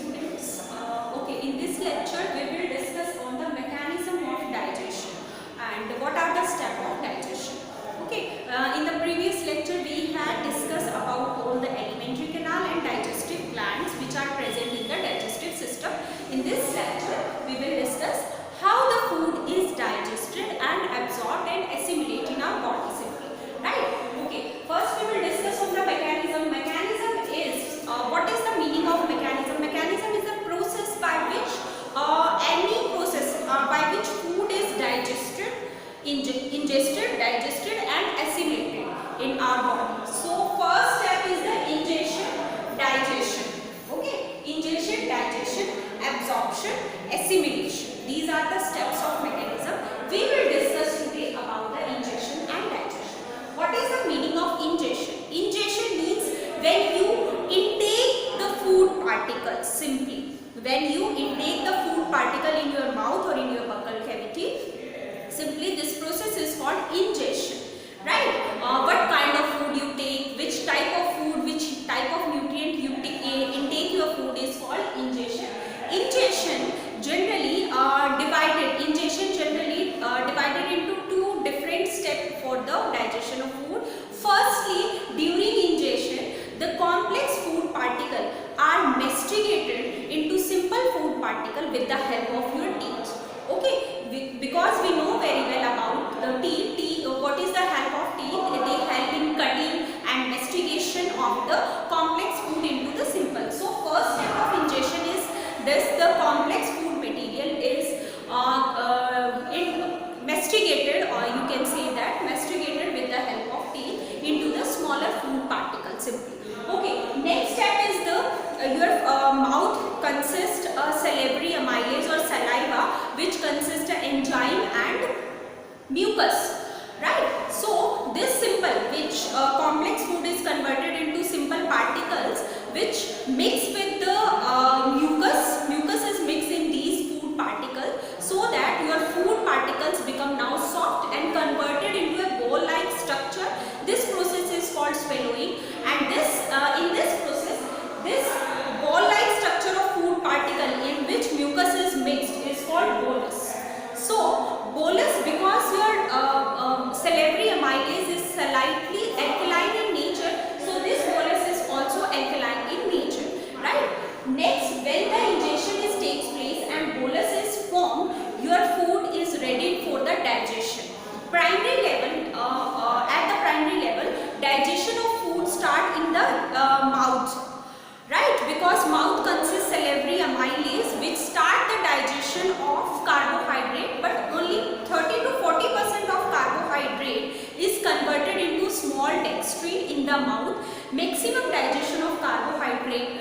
students. Okay, in this lecture we will discuss on the mechanism of digestion and what are the steps of digestion. Okay, in the previous lecture we had discussed about all the alimentary canal and digestive glands which are present in the digestive system. In this lecture we will discuss how the food is digested and absorbed and assimilated in our body simply. Right? Okay, first we will discuss on the mechanism. Mechanism is, what is the meaning of mechanism? Mechanism is a process by which by which food is digested, digested and assimilated in our body. So first step is the ingestion, digestion. Okay, ingestion, digestion, absorption, assimilation. These are the steps of mechanism. We will discuss today about the ingestion and digestion. What is the meaning of ingestion? Ingestion means when you intake the food particles simply. When you intake the food particle in your mouth or in your buccal cavity, simply this process is called ingestion. Right? What kind of food you take, which type of food, which type of nutrient you intake your food is called ingestion. Ingestion generally divided into two different steps for the digestion of food. Firstly, during ingestion, the complex food particles are masticated into simple food particle with the help of your teeth. Okay, because we know very well about the teeth. What is the help of teeth? They help in cutting and mastication of the complex food into the simple. So first step of ingestion is this: the complex food material is masticated, or you can say that masticated with the help of teeth into the smaller food particles simply. Okay, next step is the your mouth consists salivary amylase or saliva, which consists of enzyme and mucus. Right? So this simple, which complex food is converted into simple particles, which mix with the mucus. Mucus is mixed in these food particles, so that your food particles become now soft and converted into a bowl-like structure. This process is called swallowing, and in this process, this ball-like structure of food particle in which mucus is mixed is called bolus. So bolus, because your salivary amylase is slightly alkaline in nature, so this bolus is also alkaline in nature. Right? Next, when the ingestion takes place and bolus is formed, your food is ready for the digestion. Primary level, at the primary level, digestion of food start in the mouth. Right? Because mouth consists salivary amylase, which start the digestion of carbohydrate, but only 30 to 40% of carbohydrate is converted into small dextrine in the mouth. Maximum digestion of carbohydrate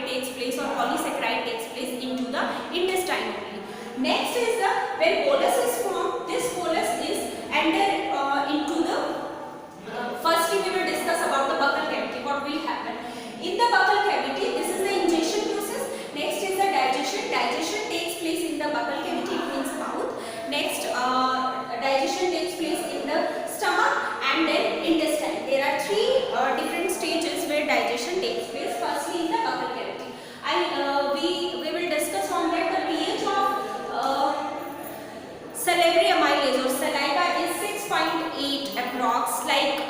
takes place, or polysaccharide takes place into the intestine only. Next is when bolus is formed. This bolus is entered into the. Firstly, we will discuss about the buccal cavity. What will happen in the buccal cavity? This is the ingestion process. Next is the digestion. Digestion takes place in the buccal cavity, it means mouth. Next, digestion takes place in the stomach and then intestine. There are three different stages where digestion takes place. Firstly, in the buccal cavity. We will discuss on that the pH of salivary amylase or saliva is 6.8 approx, like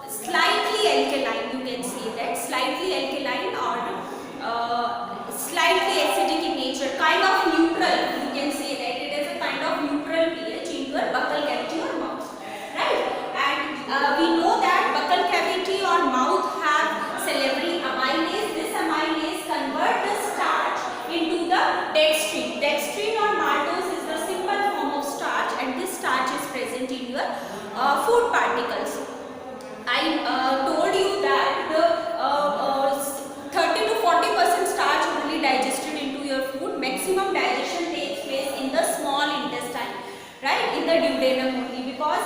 slightly alkaline, you can say that, slightly alkaline or slightly acidic in nature, kind of neutral, you can say that it is a kind of neutral pH in your buccal cavity or mouth. Right? And we know that buccal cavity or mouth have salivary amylase. This amylase convert the starch into the dextrine. Dextrine or maltose is the simple form of starch, and this starch is present in your food particles. I told you that the 30 to 40% starch only digested into your food. Maximum digestion takes place in the small intestine, right? In the duodenum only, because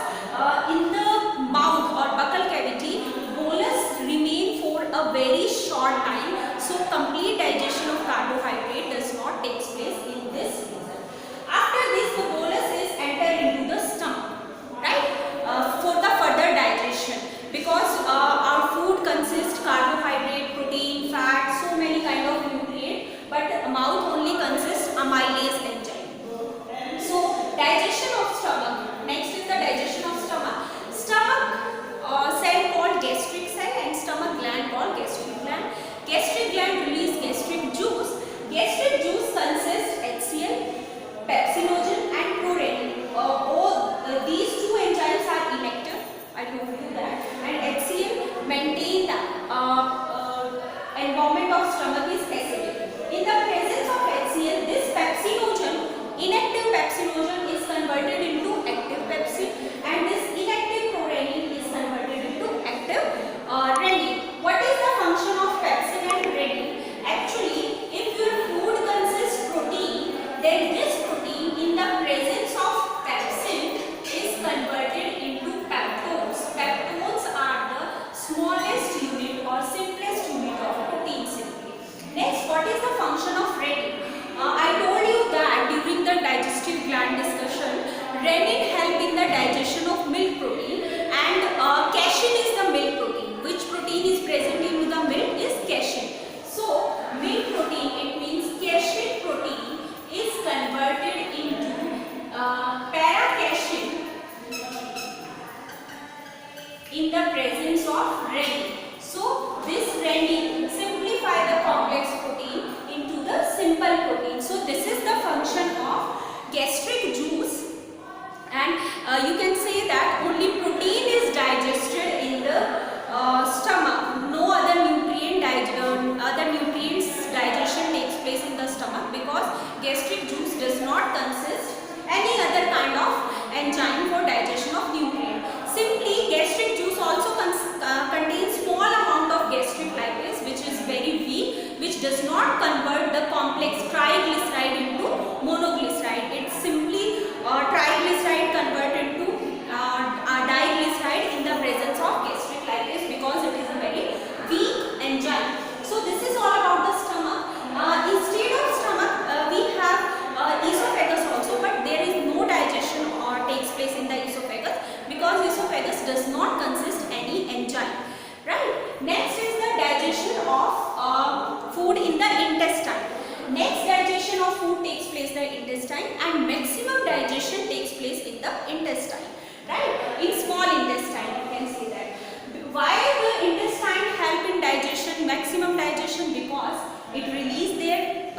in the mouth or buccal cavity, bolus remain for a very short time. So complete digestion of carbohydrate does not take place in this region. After this, the bolus is entered into the stomach, right? For the further digestion, because our food consists carbohydrate, protein, fat, so many kind of nutrients Gastric juice consists HCl, pepsinogen and prorenin. These two enzymes are inactive. I told you that. And HCl maintain the environment of stomach is acidic. In the presence of HCl, this pepsinogen, inactive pepsinogen is converted into active pepsin, and this inactive prorenin is converted into active renin. What is the function of pepsin and renin? Actually, if your food consists protein, then this protein in the presence of pepsin is converted into peptones. Peptones are the smallest unit or simplest unit of protein simply. Next, what is the function of renin? I told you that during the digestive gland discussion, renin help in the digestion of milk protein, and casein is the milk protein. Which protein is present in the milk is casein. So, milk protein, it means casein protein is converted into paracasein in the presence of renin. So, this renin simplify the complex protein into the simple protein. So, this is the function of gastric juice, and you can say that only protein is digested in the stomach. No other nutrients digestion takes place in the stomach, because gastric juice does not consist any other kind of enzyme for digestion of nutrient. Simply, gastric juice also contains small amount of gastric lipase, which is very weak, which does not convert the complex triglyceride into monoglyceride. It's simply triglyceride converted to diglyceride in the presence of gastric lipase, because it is a very weak enzyme. So this is all about the stomach. Instead of stomach, we have esophagus also, but there is no digestion or takes place in the esophagus, because esophagus does not consist any enzyme. Right. Next is the digestion of food in the intestine. Next digestion of food takes place in the intestine, and maximum digestion takes place in the intestine. Right. In small intestine, you can say that. Why the intestine help in digestion, maximum digestion? Because it release their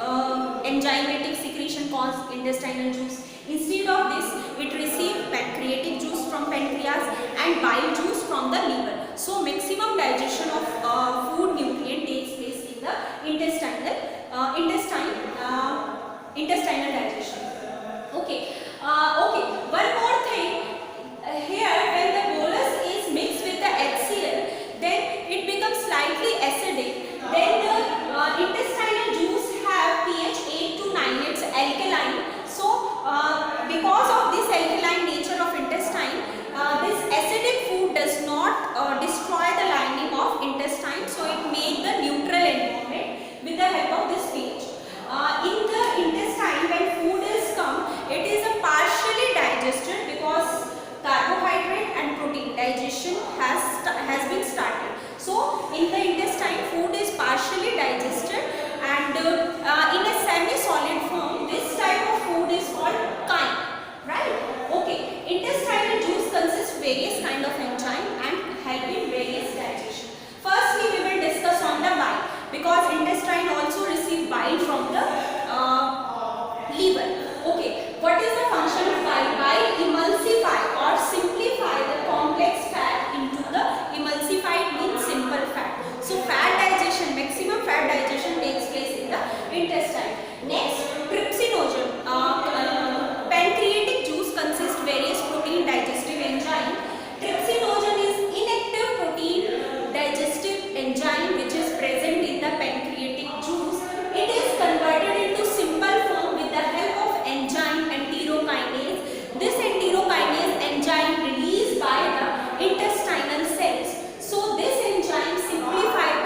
enzymatic secretion called intestinal juice. Instead of this, it receives pancreatic juice from pancreas and bile juice from the liver. So maximum digestion of food nutrient takes place in the intestinal digestion. Okay. One more thing. Here, when the bolus is mixed with the HCl, then it becomes slightly acidic. Then the intestinal juice have pH 8 to 9. It's alkaline. So, because of this alkaline nature of intestine, this acidic food does not destroy the lining of intestine. So, it makes the neutral environment with the help of this pH. In the intestine, when food is come, it is a partially digested, because carbohydrate and protein digestion has been started. So, in the intestine, food is partially digested, and in a semi-solid form, this type of food is called chyme. Right? Okay. Intestinal juice consists various kind of enzyme and help in various digestion. Firstly, we will discuss on the bile, because intestine also receive bile from the liver. Okay. What is the function of bile? Bile emulsify or simplify the complex fat into the emulsified means simple fat. So fat digestion, maximum fat digestion takes place in the intestine. Next, trypsinogen. Pancreatic juice consists various protein digestive enzyme. Trypsinogen is inactive protein digestive enzyme which is present in the pancreatic juice. It is converted into simple form with the help of enzyme enterokinase. This enterokinase enzyme released by the intestinal cells. So this enzyme simplified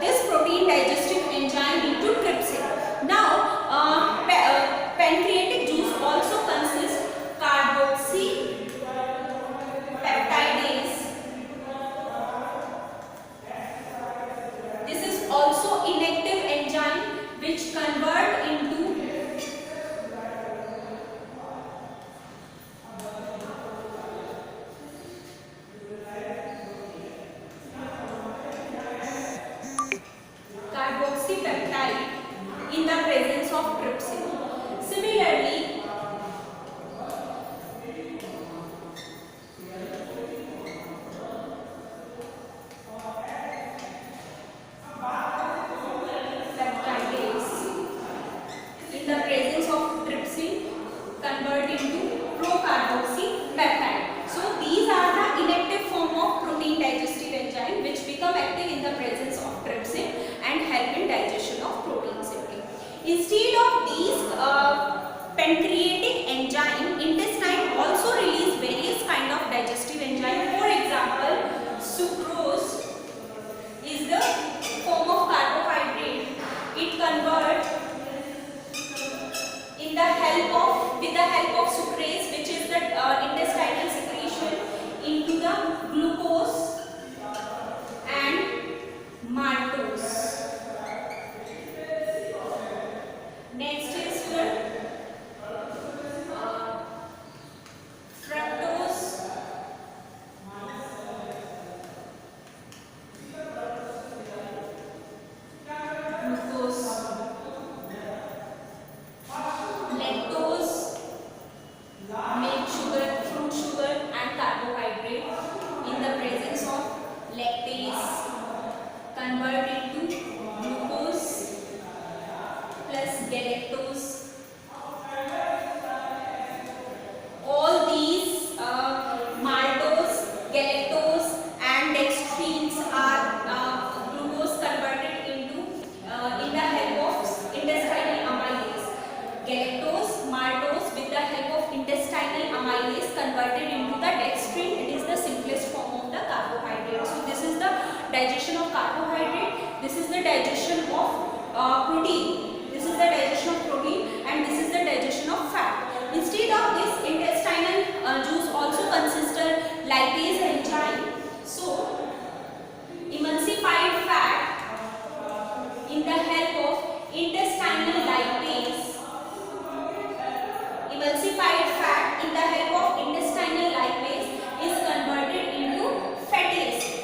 this protein digestive enzyme into trypsin. Now pancreatic juice also consists carboxy peptidase. This is also inactive enzyme which convert into carboxypeptide in the presence of trypsin. Similarly, in the presence of trypsin convert into procarboxypeptide. So these are the inactive form of protein digestive enzyme which become active in the presence of trypsin and help in digestion of protein simply. Instead of these pancreatic enzyme, intestine also release various kind of digestive enzyme. For example, sucrose is the form of carbohydrate. It converts with the help of sucrase, which is the intestinal secretion, into the glucose and maltose. Next is your fructose, glucose, lactose, milk sugar, fruit sugar and carbohydrate. In the presence of lactase, convert into glucose plus galactose. All these maltose, galactose and dextrins are glucose converted into in the help of intestinal amylase. Galactose, maltose with the help of intestinal amylase converted into the dextrin. It is the simplest form of the carbohydrate. So this is the digestion of carbohydrate. This is the digestion of protein. This is the digestion of protein and this is the digestion of fat. Instead of this, intestinal juice also consists of lipase enzyme. So emulsified fat in the help of intestinal lipase. Emulsified fat in the help of intestinal lipase is converted into fatty acid.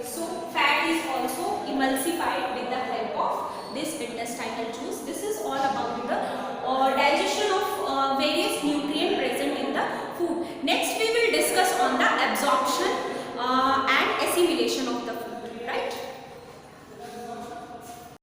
So fat is also emulsified with the help of this intestinal juice. This is all about the digestion of various nutrients present in the food. Next we will discuss on the absorption and assimilation of